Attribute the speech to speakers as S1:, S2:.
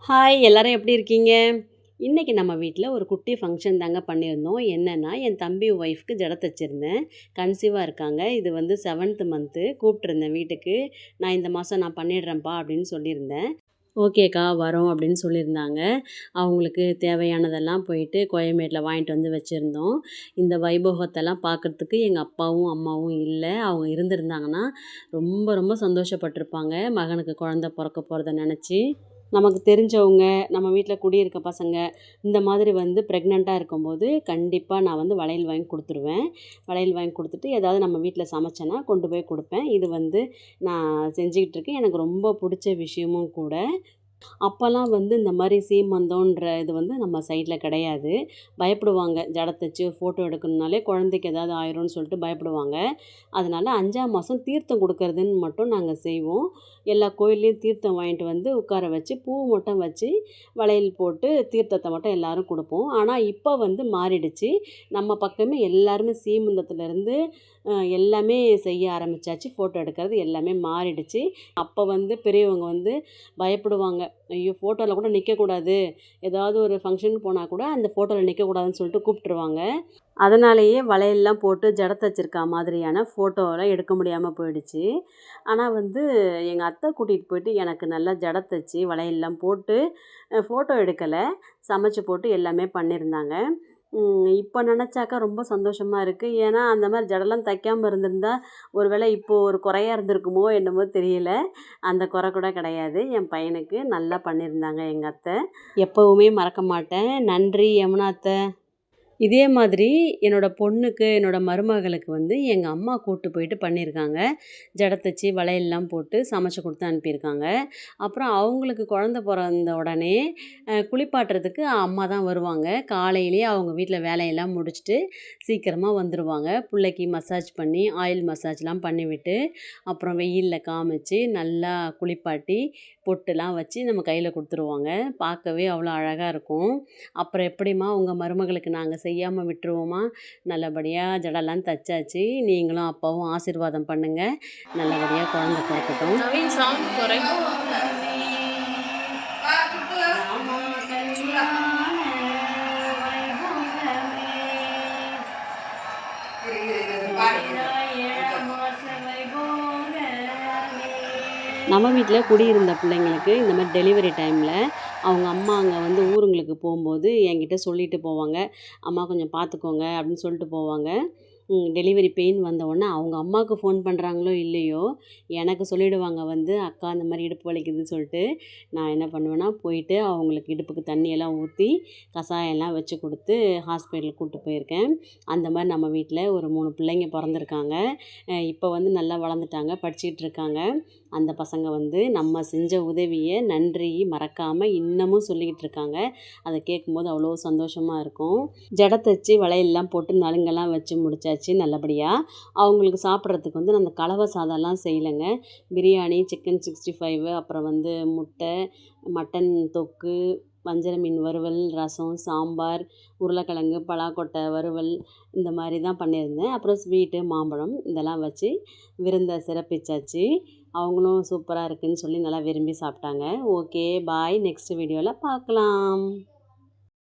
S1: Hi எல்லாரும் எப்படி இருக்கீங்க? இன்னைக்கு நம்ம வீட்ல ஒரு குட்டி ஃபங்க்ஷன் தாங்க பண்ணியிருந்தோம். என்னன்னா, என் தம்பி ஒய்ஃப்க்கு ஜட தச்சிருந்தேன். கன்சீவா இருக்காங்க. இது வந்து 7த் மந்த்து. கூப்பிட்டுருந்தேன் வீட்டுக்கு. இந்த மாதம் நான் பண்ணிடுறேன்ப்பா அப்படின்னு சொல்லியிருந்தேன். ஓகேக்கா வரோம் அப்படின்னு சொல்லியிருந்தாங்க. அவங்களுக்கு தேவையானதெல்லாம் போயிட்டு கோயம்பேட்டில் வாங்கிட்டு வந்து வச்சுருந்தோம். இந்த வைபோகத்தெல்லாம் பார்க்குறதுக்கு எங்கள் அப்பாவும் அம்மாவும் இல்லை. அவங்க இருந்திருந்தாங்கன்னா ரொம்ப ரொம்ப சந்தோஷப்பட்டிருப்பாங்க. மகனுக்கு குழந்த பிறக்க போகிறத நினச்சி. நமக்கு தெரிஞ்சவங்க, நம்ம வீட்டில் குடியிருக்க பசங்க, இந்த மாதிரி வந்து ப்ரெக்னெண்ட்டாக இருக்கும்போது கண்டிப்பாக நான் வந்து வளையல் வாங்கி கொடுத்துருவேன். வளையல் வாங்கி கொடுத்துட்டு ஏதாவது நம்ம வீட்டில் சமைச்சேன்னா கொண்டு போய் கொடுப்பேன். இது வந்து நான் செஞ்சுக்கிட்டு இருக்கேன். எனக்கு ரொம்ப பிடிச்ச விஷயமும் கூட. அப்போல்லாம் வந்து இந்த மாதிரி சீமந்தம்ன்ற இது வந்து நம்ம சைடில் கிடையாது. பயப்படுவாங்க. ஜடை தச்சு ஃபோட்டோ எடுக்கணும்னாலே குழந்தைக்கு ஏதாவது ஆயிரும்னு சொல்லிட்டு பயப்படுவாங்க. அதனால் 5ஆம் மாதம் தீர்த்தம் கொடுக்கறதுன்னு மட்டும் நாங்கள் செய்வோம். எல்லா கோயில்லையும் தீர்த்தம் வாங்கிட்டு வந்து உட்கார வச்சு பூ மட்டும் வச்சு வளையல் போட்டு தீர்த்தத்தை மட்டும் எல்லோரும் கொடுப்போம். ஆனால் இப்போ வந்து மாறிடுச்சு. நம்ம பக்கமே எல்லாருமே சீமந்தத்துலேருந்து எல்லாமே செய்ய ஆரம்பித்தாச்சு. ஃபோட்டோ எடுக்கிறது எல்லாமே மாறிடுச்சு. அப்போ வந்து பெரியவங்க வந்து பயப்படுவாங்க. ஐயோ! ஃபோட்டோவில் கூட நிற்கக்கூடாது. ஏதாவது ஒரு ஃபங்க்ஷனுக்கு போனால் கூட அந்த ஃபோட்டோவில் நிற்கக்கூடாதுன்னு சொல்லிட்டு கூப்பிட்ருவாங்க. அதனாலேயே வளையல்லாம் போட்டு ஜடை தச்சிருக்கா மாதிரியான ஃபோட்டோவெல்லாம் எடுக்க முடியாமல் போயிடுச்சு. ஆனால் வந்து எங்கள் அத்தை கூட்டிகிட்டு போயிட்டு எனக்கு நல்லா ஜடை தச்சு வளையல்லாம் போட்டு ஃபோட்டோ எடுக்கலை. சமைச்சு போட்டு எல்லாமே பண்ணியிருந்தாங்க. இப்போ நினச்சாக்கா ரொம்ப சந்தோஷமாக இருக்குது. ஏன்னா அந்த மாதிரி ஜடைலாம் தைக்காமல் இருந்திருந்தா ஒரு வேளை இப்போது ஒரு குறையா இருந்திருக்குமோ என்னமோ தெரியல. அந்த குறை கூட கிடையாது. என் பையனுக்கு நல்லா பண்ணியிருந்தாங்க எங்கள் அத்தை. எப்போவுமே மறக்க மாட்டேன். நன்றி யமுனா அத்தை. இதே மாதிரி என்னோடய பொண்ணுக்கு, என்னோடய மருமகளுக்கு வந்து எங்கள் அம்மா கூப்பிட்டு போயிட்டு பண்ணியிருக்காங்க. ஜடை தச்சு வளையல்லாம் போட்டு சமைச்சு கொடுத்து அனுப்பியிருக்காங்க. அப்புறம் அவங்களுக்கு குழந்த பிறந்த உடனே குளிப்பாட்டுறதுக்கு அம்மா தான் வருவாங்க. காலையிலேயே அவங்க வீட்டில் வேலையெல்லாம் முடிச்சுட்டு சீக்கிரமாக வந்துடுவாங்க. பிள்ளைக்கு மசாஜ் பண்ணி ஆயில் மசாஜ்லாம் பண்ணிவிட்டு அப்புறம் வெயிலில் காமிச்சு நல்லா குளிப்பாட்டி பொட்டுலாம் வச்சு நம்ம கையில் கொடுத்துருவாங்க. பார்க்கவே அவ்வளோ அழகாக இருக்கும். அப்புறம் எப்படிம்மா உங்கள் மருமகளுக்கு நாங்கள் செய்யாமல் விட்டுருவோமா? நல்லபடியாக ஜடைலாம் தச்சாச்சு. நீங்களும் அப்பாவும் ஆசீர்வாதம் பண்ணுங்கள். நல்லபடியாக குழந்த பிறக்கட்டும். நம்ம வீட்டில் குடியிருந்த பிள்ளைங்களுக்கு இந்த மாதிரி டெலிவரி டைமில் அவங்க அம்மா அங்கே வந்து ஊருங்களுக்கு போகும்போது என்கிட்ட சொல்லிட்டு போவாங்க. அம்மா கொஞ்சம் பார்த்துக்கோங்க அப்படின்னு சொல்லிட்டு போவாங்க. டெலிவரி பெயின் வந்தவுடனே அவங்க அம்மாவுக்கு ஃபோன் பண்ணுறாங்களோ இல்லையோ, எனக்கு சொல்லிவிடுவாங்க வந்து, அக்கா இந்த மாதிரி இடுப்பு வலிக்குதுன்னு சொல்லிட்டு. நான் என்ன பண்ணுவேன்னா போயிட்டு அவங்களுக்கு இடுப்புக்கு தண்ணியெல்லாம் ஊற்றி கஷாயம்லாம் வச்சு கொடுத்து ஹாஸ்பிட்டலுக்கு கூப்பிட்டு போயிருக்கேன். அந்த மாதிரி நம்ம வீட்டில் ஒரு 3 பிள்ளைங்க பிறந்திருக்காங்க. இப்போ வந்து நல்லா வளர்ந்துட்டாங்க, படிச்சுக்கிட்டு இருக்காங்க. அந்த பசங்க வந்து நம்ம செஞ்ச உதவியை நன்றி மறக்காமல் இன்னமும் சொல்லிக்கிட்டு இருக்காங்க. அதை கேட்கும்போது அவ்வளோ சந்தோஷமாக இருக்கும். ஜடை தச்சு வளையல்லாம் போட்டு நலுங்கெல்லாம் வச்சு முடிச்சாச்சு நல்லபடியாக. அவங்களுக்கு சாப்பிட்றதுக்கு வந்து நான் அந்த கலவை சாதம்லாம் செய்யலைங்க. பிரியாணி, சிக்கன் 65, அப்புறம் வந்து முட்டை, மட்டன் தொக்கு, வஞ்சர மீன் வறுவல், ரசம், சாம்பார், உருளைக்கிழங்கு, பலாக்கொட்டை வறுவல், இந்த மாதிரி தான் பண்ணியிருந்தேன். அப்புறம் ஸ்வீட்டு, மாம்பழம் இதெல்லாம் வச்சு விருந்தை சிறப்பிச்சாச்சு. அவங்களும் சூப்பராக இருக்குதுன்னு சொல்லி நல்லா விரும்பி சாப்பிட்டாங்க. Okay bye. நெக்ஸ்ட் வீடியோவில் பார்க்கலாம்.